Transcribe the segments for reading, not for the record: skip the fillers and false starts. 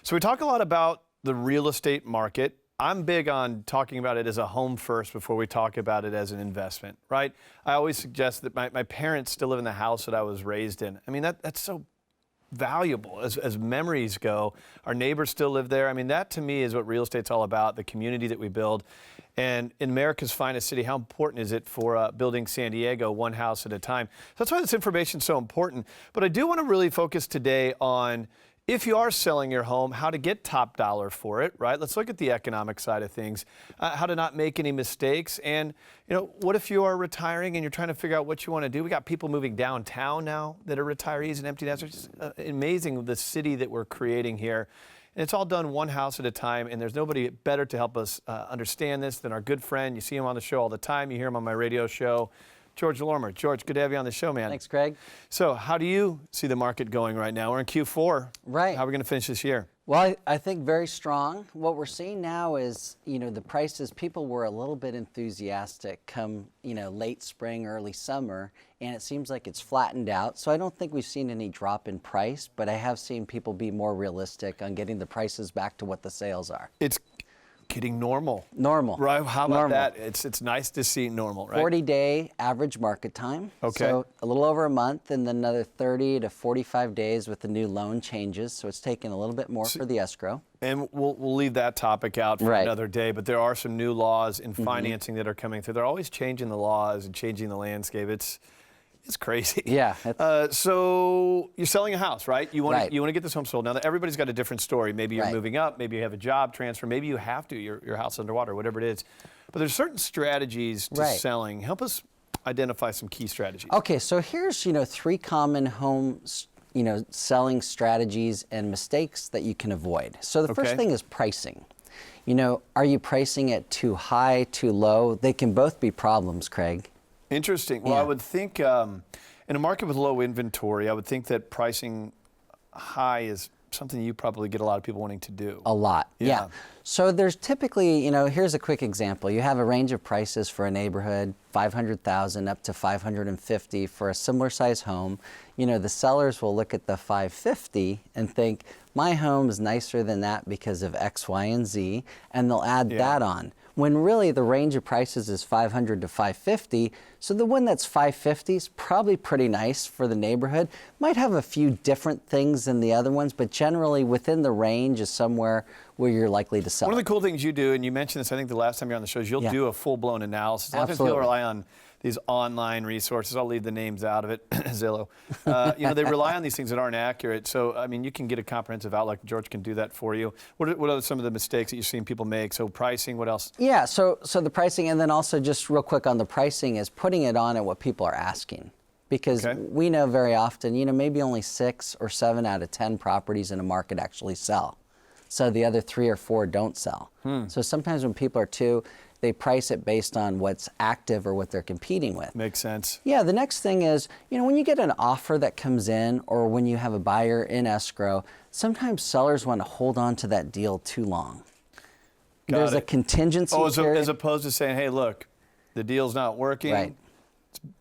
So we talk a lot about the real estate market. I'm big on talking about it as a home first before we talk about it as an investment, right? I always suggest that my parents still live in the house that I was raised in. I mean, that's so valuable as memories go. Our neighbors still live there. I mean, that to me is what real estate's all about, the community that we build. And in America's finest city, how important is it for building San Diego one house at a time? So that's why this information is so important. But I do want to really focus today on, if you are selling your home, how to get top dollar for it, right? Let's look at the economic side of things, how to not make any mistakes. And, what if you are retiring and you're trying to figure out what you want to do? We got people moving downtown now that are retirees and empty nesters. It's just amazing the city that we're creating here. And it's all done one house at a time, and there's nobody better to help us understand this than our good friend. You see him on the show all the time. You hear him on my radio show, George Lorimer. George, good to have you on the show, man. Thanks, Craig. So how do you see the market going right now? We're in Q4. Right. How are we going to finish this year? Well, I think very strong. What we're seeing now is, the prices, people were a little bit enthusiastic come, late spring, early summer, and it seems like it's flattened out. So I don't think we've seen any drop in price, but I have seen people be more realistic on getting the prices back to what the sales are. It's getting normal. Normal. Right, how about normal. that? It's nice to see normal, right? 40-day average market time. Okay. So a little over a month, and then another 30 to 45 days with the new loan changes. So it's taking a little bit more for the escrow. And we'll leave that topic out for another day, but there are some new laws in financing that are coming through. They're always changing the laws and changing the landscape. It's crazy. Yeah. So you're selling a house, right? You want to get this home sold. Now, everybody's got a different story. Maybe you're moving up. Maybe you have a job transfer. Maybe you have to. Your house underwater, whatever it is. But there's certain strategies to selling. Help us identify some key strategies. Okay, so here's 3 common home selling strategies and mistakes that you can avoid. So the first thing is pricing. Are you pricing it too high, too low? They can both be problems, Craig. Interesting. Well, I would think in a market with low inventory, I would think that pricing high is something you probably get a lot of people wanting to do. A lot, yeah. So there's typically, here's a quick example. You have a range of prices for a neighborhood, $500,000 up to $550,000 for a similar size home. The sellers will look at the $550,000 and think, my home is nicer than that because of X, Y, and Z, and they'll add that on. When really the range of prices is $500,000 to $550,000, so the one that's $550,000 is probably pretty nice for the neighborhood. Might have a few different things than the other ones, but generally within the range is somewhere where you're likely to sell. One of the cool things you do, and you mentioned this, I think the last time you're on the show, is you'll do a full-blown analysis. A lot of times people rely on these online resources. I'll leave the names out of it, Zillow. They rely on these things that aren't accurate. So, I mean, you can get a comprehensive outlook. George can do that for you. What are some of the mistakes that you've seen people make? So pricing, what else? Yeah, so the pricing, and then also just real quick on the pricing is putting it on at what people are asking. Because we know very often, maybe only 6 or 7 out of 10 properties in a market actually sell. So the other 3 or 4 don't sell. So sometimes when people are they price it based on what's active or what they're competing with. Makes sense. Yeah, the next thing is, when you get an offer that comes in or when you have a buyer in escrow, sometimes sellers want to hold on to that deal too long. There's a contingency period. As opposed to saying, hey, look, the deal's not working. Let's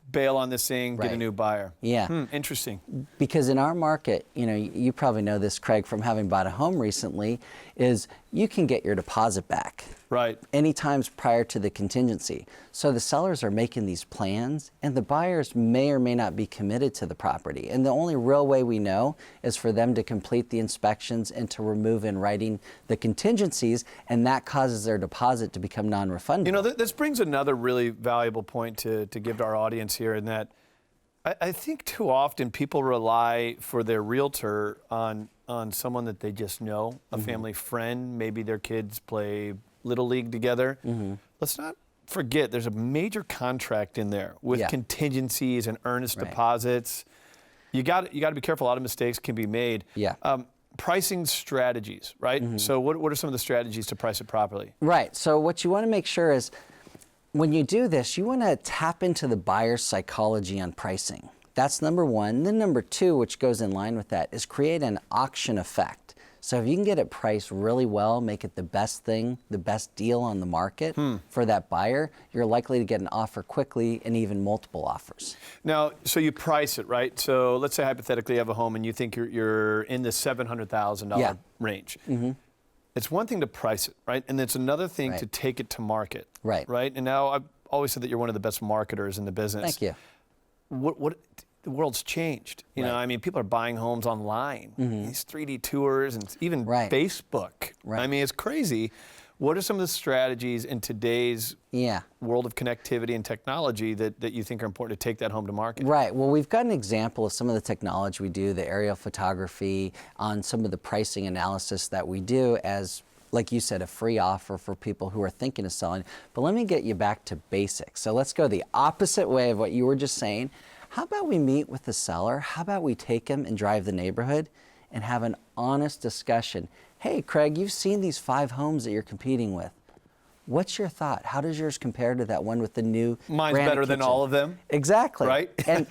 bail on this thing, get a new buyer. Yeah. Interesting. Because in our market, you probably know this, Craig, from having bought a home recently, is you can get your deposit back. Right. Any times prior to the contingency. So the sellers are making these plans, and the buyers may or may not be committed to the property. And the only real way we know is for them to complete the inspections and to remove in writing the contingencies, and that causes their deposit to become non-refundable. This brings another really valuable point to give to our audience here, in that I think too often people rely for their realtor on someone that they just know, a family friend. Maybe their kids play Little League together. Let's not forget there's a major contract in there with contingencies and earnest deposits. You got to be careful. A lot of mistakes can be made. Pricing strategies, right? So what are some of the strategies to price it properly? Right. So what you want to make sure is, when you do this, you want to tap into the buyer's psychology on pricing. That's number one. Then number 2, which goes in line with that, is create an auction effect. So if you can get it priced really well, make it the best thing, the best deal on the market for that buyer, you're likely to get an offer quickly and even multiple offers. Now, so you price it, right? So let's say hypothetically you have a home and you think you're in the $700,000 range. It's one thing to price it, right? And it's another thing to take it to market. Right? And now I've always said that you're one of the best marketers in the business. Thank you. What the world's changed. You know, I mean, people are buying homes online, these 3D tours and even Facebook. I mean, it's crazy. What are some of the strategies in today's world of connectivity and technology that you think are important to take that home to market? Right. Well, we've got an example of some of the technology we do, the aerial photography, on some of the pricing analysis that we do as, like you said, a free offer for people who are thinking of selling. But let me get you back to basics. So let's go the opposite way of what you were just saying. How about we meet with the seller? How about we take him and drive the neighborhood and have an honest discussion? Hey, Craig, you've seen these 5 homes that you're competing with. What's your thought? How does yours compare to that one with the new Mine's granite better than kitchen? all of them. Exactly. Right? And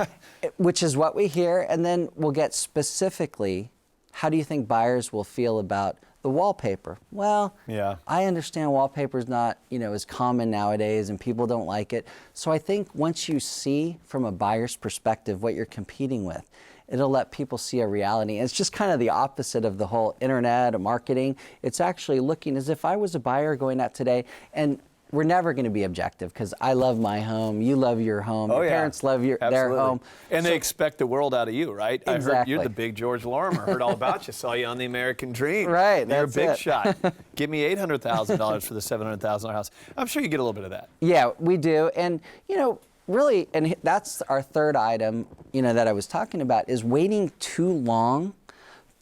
which is what we hear. And then we'll get specifically, how do you think buyers will feel about the wallpaper? Well, I understand wallpaper is not, as common nowadays and people don't like it. So I think once you see from a buyer's perspective what you're competing with, it'll let people see a reality. And it's just kind of the opposite of the whole internet and marketing. It's actually looking as if I was a buyer going out today, and we're never going to be objective because I love my home, you love your home, your parents love their home. And they expect the world out of you, right? Exactly. I heard you're the big George Lorimer. Heard all about you. Saw you on the American Dream. Right, You're a that's big it. shot. Give me $800,000 for the $700,000 house. I'm sure you get a little bit of that. Yeah, we do. And, really, and that's our third item, that I was talking about, is waiting too long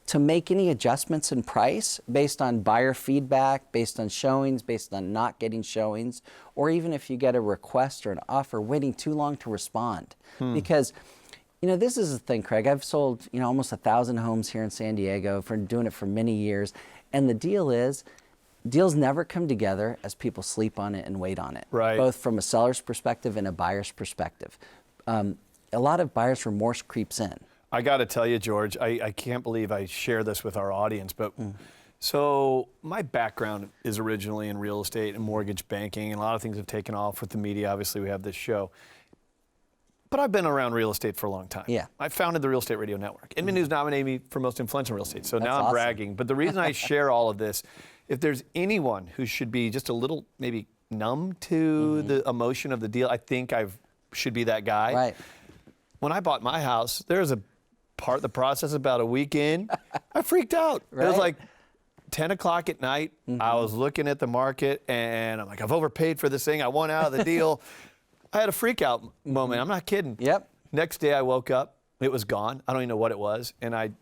to make any adjustments in price based on buyer feedback, based on showings, based on not getting showings, or even if you get a request or an offer, waiting too long to respond. Because, this is the thing, Craig. I've sold, almost 1,000 homes here in San Diego, for doing it for many years. And the deal is, deals never come together as people sleep on it and wait on it, both from a seller's perspective and a buyer's perspective. A lot of buyer's remorse creeps in. I got to tell you, George, I can't believe I share this with our audience, but so my background is originally in real estate and mortgage banking, and a lot of things have taken off with the media. Obviously, we have this show. But I've been around real estate for a long time. I founded the Real Estate Radio Network. Inman News nominated me for most influential real estate, so now I'm bragging. But the reason I share all of this, if there's anyone who should be just a little maybe numb to the emotion of the deal, I think I should be that guy. When I bought my house, there was a part of the process about a week in, I freaked out. It was like 10 o'clock at night. I was looking at the market and I'm like, I've overpaid for this thing. I want out of the deal. I had a freak out moment. I'm not kidding. Next day I woke up, it was gone. I don't even know what it was. And I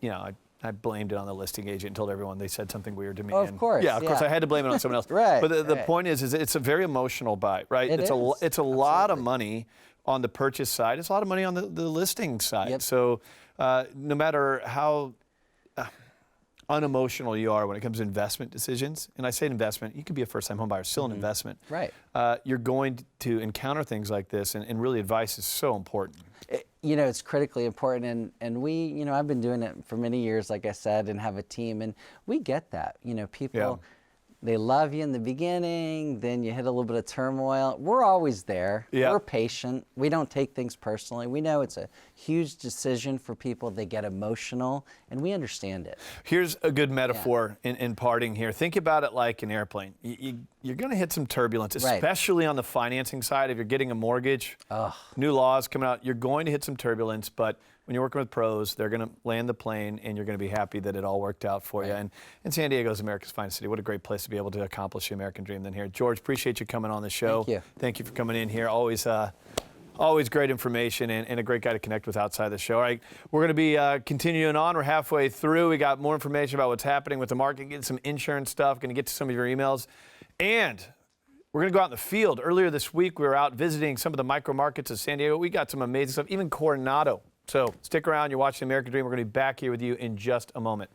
blamed it on the listing agent and told everyone they said something weird to me. Of course. Yeah, of course I had to blame it on someone else. But the point is it's a very emotional buy, right? It's a lot of money on the purchase side. It's a lot of money on the listing side. So no matter how unemotional you are when it comes to investment decisions, and I say investment, you could be a first-time home buyer, still an investment. You're going to encounter things like this, and really advice is so important. It's critically important, and we, I've been doing it for many years, like I said, and have a team, and we get that. People, they love you in the beginning, then you hit a little bit of turmoil. We're always there. We're patient. We don't take things personally. We know it's a huge decision for people. They get emotional, and we understand it. Here's a good metaphor in parting here. Think about it like an airplane. You're going to hit some turbulence, especially on the financing side. If you're getting a mortgage, new laws coming out, you're going to hit some turbulence, but when you're working with pros, they're going to land the plane, and you're going to be happy that it all worked out for you. And San Diego is America's finest city. What a great place to be able to accomplish the American dream than here. George, appreciate you coming on the show. Thank you. Thank you for coming in here. Always great information and a great guy to connect with outside the show. All right, we're going to be continuing on. We're halfway through. We got more information about what's happening with the market, getting some insurance stuff, going to get to some of your emails. And we're going to go out in the field. Earlier this week, we were out visiting some of the micro markets of San Diego. We got some amazing stuff, even Coronado. So stick around. You're watching American Dream. We're going to be back here with you in just a moment.